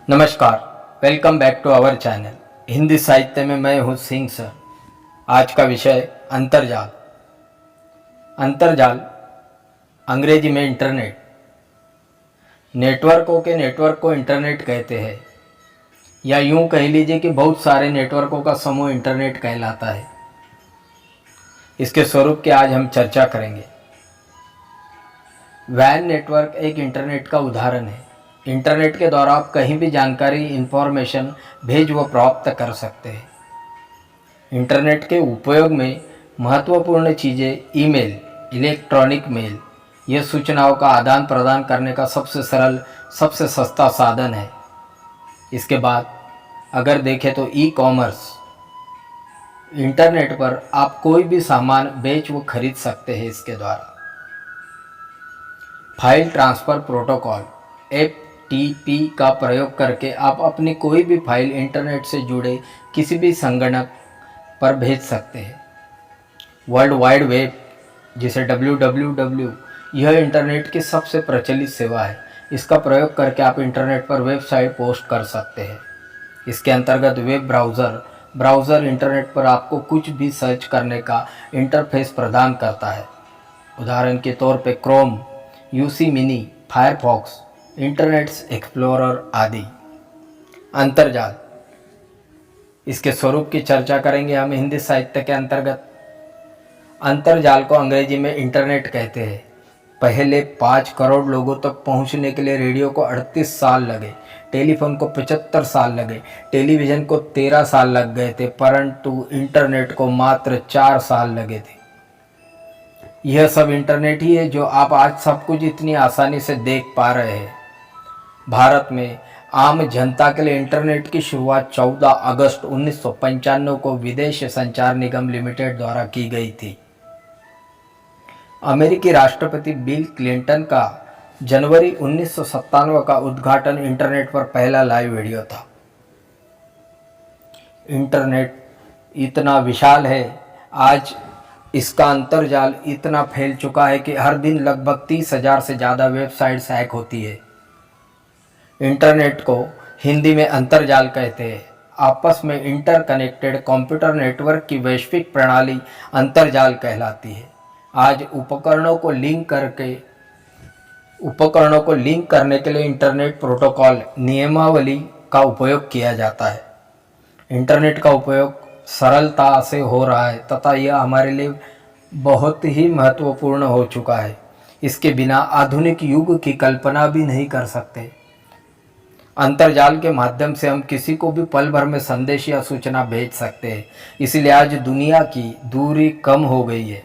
नमस्कार, welcome back to our channel Hindi साहित्य में मैं हूँ सिंह सर। आज का विषय अंतर्जाल। अंतर्जाल अंग्रेजी में इंटरनेट। नेटवर्क को इंटरनेट कहते हैं, या यूं कह लीजिए कि बहुत सारे नेटवर्कों का समूह इंटरनेट कहलाता है। इसके स्वरूप की आज हम चर्चा करेंगे। वैन नेटवर्क एक इंटरनेट का उदाहरण है। इंटरनेट के द्वारा आप कहीं भी जानकारी इंफॉर्मेशन भेज व प्राप्त कर सकते हैं। इंटरनेट के उपयोग में महत्वपूर्ण चीज़ें ईमेल, इलेक्ट्रॉनिक मेल, यह सूचनाओं का आदान प्रदान करने का सबसे सरल, सबसे सस्ता साधन है। इसके बाद अगर देखें तो ई कॉमर्स। इंटरनेट पर आप कोई भी सामान बेच व खरीद सकते हैं इसके द्वारा। फाइल ट्रांसफ़र प्रोटोकॉल FTP का प्रयोग करके आप अपनी कोई भी फाइल इंटरनेट से जुड़े किसी भी संगणक पर भेज सकते हैं। वर्ल्ड वाइड वेब, जिसे WWW, यह इंटरनेट की सबसे प्रचलित सेवा है। इसका प्रयोग करके आप इंटरनेट पर वेबसाइट पोस्ट कर सकते हैं। इसके अंतर्गत वेब ब्राउज़र इंटरनेट पर आपको कुछ भी सर्च करने का इंटरफेस प्रदान करता है। उदाहरण के तौर पे Chrome, UC mini, Firefox, internet explorer आदि। अंतर्जाल, इसके स्वरूप की चर्चा करेंगे हम हिंदी साहित्य के अंतर्गत। अंतर्जाल को अंग्रेजी में इंटरनेट कहते हैं। पहले 5 करोड़ लोगों तक पहुंचने के लिए रेडियो को 38 साल लगे, टेलीफोन को 75 साल लगे, टेलीविज़न को 13 साल लग गए थे, परंतु इंटरनेट को मात्र 4 साल लगे थे। यह सब इंटरनेट ही है जो आप आज सब कुछ इतनी आसानी से देख पा रहे हैं। भारत में आम जनता के लिए इंटरनेट की शुरुआत 14 अगस्त 1995 को विदेश संचार निगम लिमिटेड द्वारा की गई थी। अमेरिकी राष्ट्रपति बिल क्लिंटन का जनवरी 1997 का उद्घाटन इंटरनेट पर पहला लाइव वीडियो था। इंटरनेट इतना विशाल है, आज इसका अंतर्जाल इतना फैल चुका है कि हर दिन लगभग 30,000 से ज़्यादा वेबसाइट्स हैक होती है। इंटरनेट को हिंदी में अंतर्जाल कहते हैं। आपस में इंटरकनेक्टेड कंप्यूटर नेटवर्क की वैश्विक प्रणाली अंतर्जाल कहलाती है। आज उपकरणों को लिंक करने के लिए इंटरनेट प्रोटोकॉल नियमावली का उपयोग किया जाता है। इंटरनेट का उपयोग सरलता से हो रहा है तथा यह हमारे लिए बहुत ही महत्वपूर्ण हो चुका है। इसके बिना आधुनिक युग की कल्पना भी नहीं कर सकते। अंतर्जाल के माध्यम से हम किसी को भी पल भर में संदेश या सूचना भेज सकते हैं। इसलिए आज दुनिया की दूरी कम हो गई है।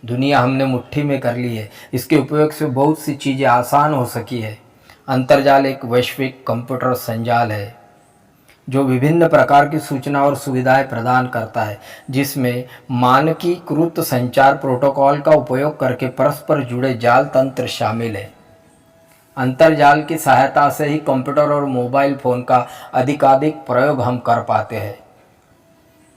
दुनिया हमने मुट्ठी में कर ली है। इसके उपयोग से बहुत सी चीज़ें आसान हो सकी है। अंतर्जाल एक वैश्विक कंप्यूटर संजाल है जो विभिन्न प्रकार की सूचना और सुविधाएं प्रदान करता है, जिसमें मानकीकृत संचार प्रोटोकॉल का उपयोग करके परस्पर जुड़े जाल तंत्र शामिल है। अंतर्जाल की सहायता से ही कंप्यूटर और मोबाइल फ़ोन का अधिकाधिक प्रयोग हम कर पाते हैं।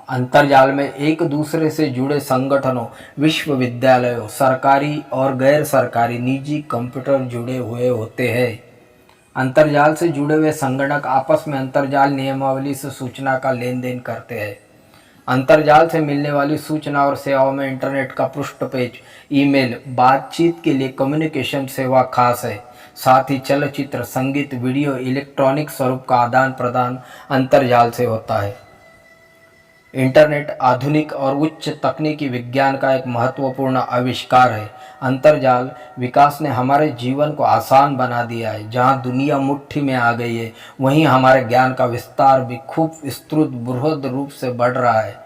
अंतर्जाल में एक दूसरे से जुड़े संगठनों, विश्वविद्यालयों, सरकारी और गैर सरकारी निजी कंप्यूटर जुड़े हुए होते हैं। अंतर्जाल से जुड़े हुए संगणक आपस में अंतर्जाल नियमावली से सूचना का लेन देन करते हैं। अंतर्जाल से मिलने वाली सूचना और सेवाओं में इंटरनेट का पृष्ठ पेज, ईमेल, बातचीत के लिए कम्युनिकेशन सेवा खास है। साथ ही चलचित्र, संगीत, वीडियो, इलेक्ट्रॉनिक स्वरूप का आदान प्रदान अंतर्जाल से होता है। इंटरनेट आधुनिक और उच्च तकनीकी विज्ञान का एक महत्वपूर्ण आविष्कार है। अंतर्जाल विकास ने हमारे जीवन को आसान बना दिया है। जहां दुनिया मुट्ठी में आ गई है, वहीं हमारे ज्ञान का विस्तार भी खूब विस्तृत बृहद रूप से बढ़ रहा है।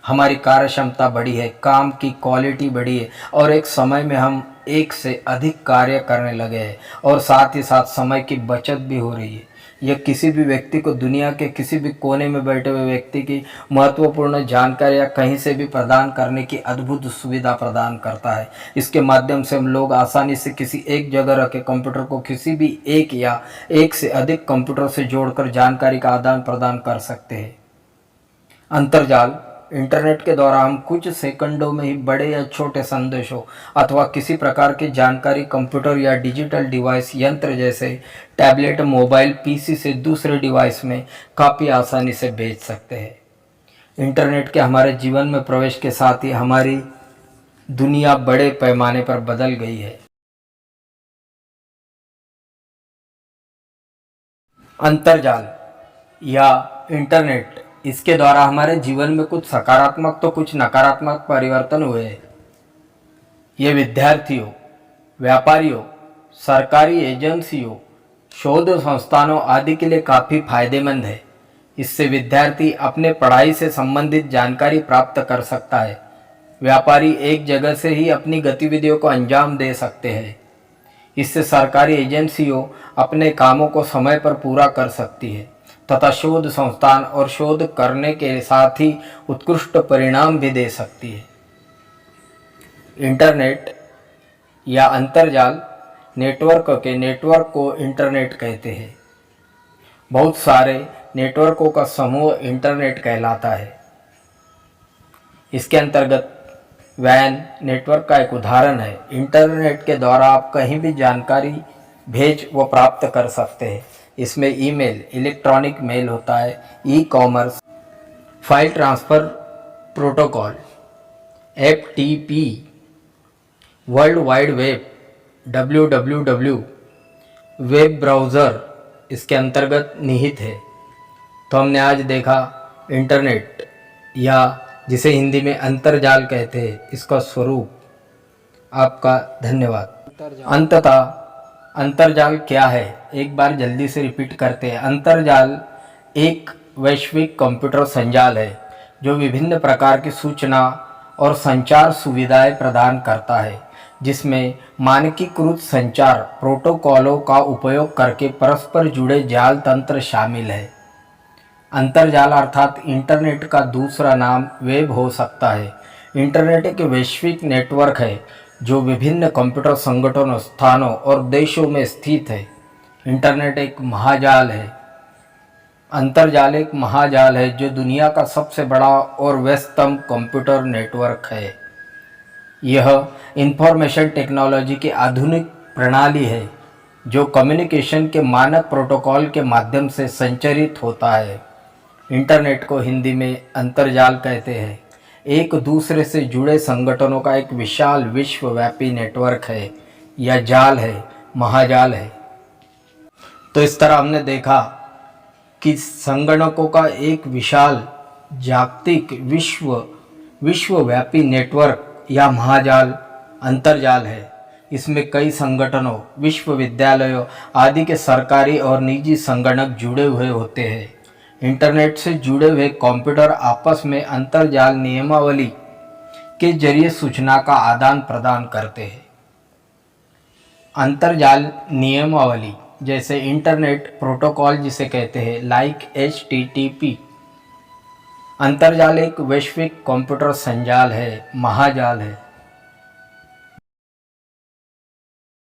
हमारी कार्य क्षमता बढ़ी है, काम की क्वालिटी बढ़ी है और एक समय में हम एक से अधिक कार्य करने लगे हैं और साथ ही साथ समय की बचत भी हो रही है। यह किसी भी व्यक्ति को दुनिया के किसी भी कोने में बैठे हुए व्यक्ति की महत्वपूर्ण जानकारियाँ कहीं से भी प्रदान करने की अद्भुत सुविधा प्रदान करता है। इसके माध्यम से हम लोग आसानी से किसी एक जगह रखे कंप्यूटर को किसी भी एक या एक से अधिक कंप्यूटर से जोड़कर जानकारी का आदान प्रदान कर सकते हैं। अंतर्जाल इंटरनेट के द्वारा हम कुछ सेकंडों में ही बड़े या छोटे संदेशों अथवा किसी प्रकार की जानकारी कंप्यूटर या डिजिटल डिवाइस यंत्र जैसे टैबलेट, मोबाइल, पीसी से दूसरे डिवाइस में काफ़ी आसानी से भेज सकते हैं। इंटरनेट के हमारे जीवन में प्रवेश के साथ ही हमारी दुनिया बड़े पैमाने पर बदल गई है। अंतर्जाल या इंटरनेट, इसके द्वारा हमारे जीवन में कुछ सकारात्मक तो कुछ नकारात्मक परिवर्तन हुए हैं। ये विद्यार्थियों, व्यापारियों, सरकारी एजेंसियों, शोध संस्थानों आदि के लिए काफ़ी फायदेमंद है। इससे विद्यार्थी अपने पढ़ाई से संबंधित जानकारी प्राप्त कर सकता है। व्यापारी एक जगह से ही अपनी गतिविधियों को अंजाम दे सकते हैं। इससे सरकारी एजेंसियों अपने कामों को समय पर पूरा कर सकती है तथा शोध संस्थान और शोध करने के साथ ही उत्कृष्ट परिणाम भी दे सकती है। इंटरनेट या अंतर्जाल नेटवर्क को इंटरनेट कहते हैं। बहुत सारे नेटवर्कों का समूह इंटरनेट कहलाता है। इसके अंतर्गत वैन नेटवर्क का एक उदाहरण है। इंटरनेट के द्वारा आप कहीं भी जानकारी भेज व प्राप्त कर सकते हैं। इसमें ईमेल, इलेक्ट्रॉनिक मेल होता है, e commerce, file transfer protocol, FTP, world wide web, WWW, web browser इसके अंतर्गत निहित है। तो हमने आज देखा इंटरनेट या जिसे हिंदी में अंतर्जाल कहते हैं, इसका स्वरूप। आपका धन्यवाद। अंततः अंतर्जाल क्या है, एक बार जल्दी से रिपीट करते हैं। अंतर्जाल एक वैश्विक कंप्यूटर संजाल है जो विभिन्न प्रकार की सूचना और संचार सुविधाएं प्रदान करता है, जिसमें मानकीकृत संचार प्रोटोकॉलों का उपयोग करके परस्पर जुड़े जाल तंत्र शामिल है। अंतर्जाल अर्थात इंटरनेट का दूसरा नाम वेब हो सकता है। इंटरनेट एक वैश्विक नेटवर्क है जो विभिन्न कंप्यूटर संगठनों, स्थानों और देशों में स्थित है। इंटरनेट एक महाजाल है। अंतर्जाल एक महाजाल है जो दुनिया का सबसे बड़ा और व्यस्तम कंप्यूटर नेटवर्क है। यह इंफॉर्मेशन टेक्नोलॉजी की आधुनिक प्रणाली है जो कम्युनिकेशन के मानक प्रोटोकॉल के माध्यम से संचारित होता है। इंटरनेट को हिंदी में अंतर्जाल कहते हैं। एक दूसरे से जुड़े संगठनों का एक विशाल विश्वव्यापी नेटवर्क है या जाल है, महाजाल है। तो इस तरह हमने देखा कि संगणकों का एक विशाल जागतिक विश्वव्यापी नेटवर्क या महाजाल अंतर्जाल है। इसमें कई संगठनों, विश्वविद्यालयों आदि के सरकारी और निजी संगणक जुड़े हुए होते हैं। इंटरनेट से जुड़े हुए कंप्यूटर आपस में अंतर्जाल नियमावली के जरिए सूचना का आदान प्रदान करते हैं। अंतर्जाल नियमावली जैसे इंटरनेट प्रोटोकॉल जिसे कहते हैं, लाइक HTTP। अंतर्जाल एक वैश्विक कंप्यूटर संजाल है, महाजाल है।